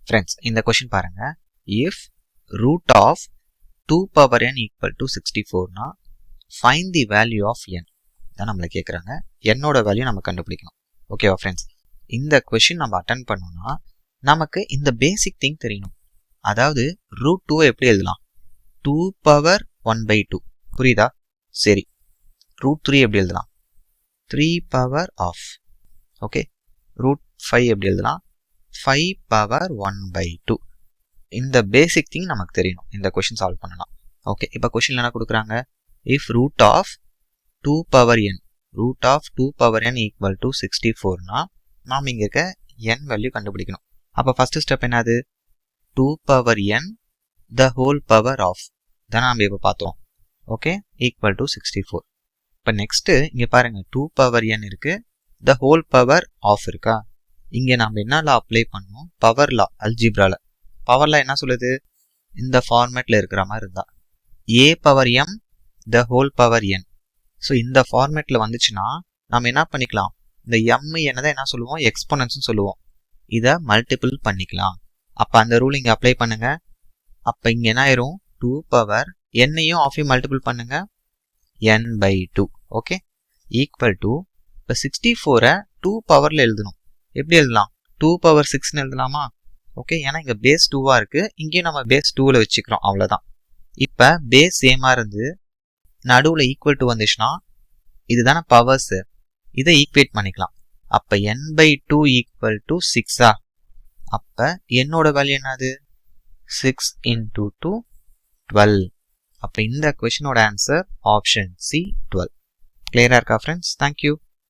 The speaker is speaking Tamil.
Friends, இந்த question பாருங்க. If root of 2 power n equal to 64 னா find the value of n தான் நம்மளை கேட்குறாங்க. என்னோட வேல்யூ நம்ம கண்டுபிடிக்கணும். ஓகேவா ஃப்ரெண்ட்ஸ்? இந்த கொஷின் நம்ம அட்டன் பண்ணோம்னா நமக்கு இந்த பேசிக் திங் தெரியணும். அதாவது ரூட் 2 எப்படி எழுதலாம்? 2 பவர் 1/2 புரியுதா? சரி, ரூட் 3 எப்படி எழுதலாம்? 3 பவர் ஆஃப். ஓகே, ரூட் 5 எப்படி எழுதலாம்? 5 பவர் 1/2. இந்த பேசிக் திங் நமக்கு தெரியணும் இந்த கொஷின் சால்வ் பண்ணலாம். ஓகே, இப்போ கொஷின்ல என்ன கொடுக்குறாங்க? If root of 2 power n root of 2 power n equal to 64னா நாம் இங்கே இருக்க n வேல்யூ கண்டுபிடிக்கணும். அப்போ ஃபர்ஸ்ட் ஸ்டெப் என்னது? 2 power n the whole power of தானே நம்ம இப்போ பார்த்தோம். Okay, equal to 64. இப்போ நெக்ஸ்ட் இங்கே பாருங்க, 2 பவர் n இருக்கு, த ஹோல் பவர் ஆஃப் இருக்கா? இங்கே நம்ம என்ன லா அப்ளை பண்ணோம்? Power law. அல்ஜிப்ரால பவர் லா என்ன சொல்லுது? இந்த ஃபார்மேட்ல இருக்கிற மாதிரி இருந்தா a power m the whole power n. So இந்த ஃபார்மேட்ல வந்துச்சுன்னா நம்ம என்ன பண்ணிக்கலாம்? இந்த m என்னதான் என்ன சொல்லுவோம்? எக்ஸ்போனன்ட்ஸ்னு சொல்லுவோம். இதை மல்டிபிள் பண்ணிக்கலாம். அப்போ அந்த ரூல் இங்கே அப்ளை பண்ணுங்க. அப்போ இங்கே என்ன ஆயிரும்? 2 பவர் என்னையும் ஆஃபையும் மல்டிபிள் பண்ணுங்க, n/2. ஓகே, ஈக்குவல் டு இப்போ 64 2 பவர்ல எழுதணும். எப்படி எழுதலாம்? 2 பவர் 6ன்னு எழுதலாமா? ஓகே, ஏன்னா இங்கே பேஸ் 2வா இருக்கு, இங்கேயும் நம்ம பேஸ் 2ல வச்சுக்கிறோம், அவ்வளோதான். இப்போ பேஸ் சேமா இருந்து நடுவில் ஈக்குவல் டு வந்துச்சுன்னா இதுதானே பவர்ஸ், இதை ஈக்குவேட் பண்ணிக்கலாம். அப்போ n/2 ஈக்குவல் டு 6ஆ? அப்போ என்னோட வேல்யூ என்னது? 6 × 2 12. அப்போ இந்த கொஸ்டினோட ஆன்சர் ஆப்ஷன் சி 12. கிளியரா இருக்கா ஃப்ரெண்ட்ஸ்? தேங்க்யூ.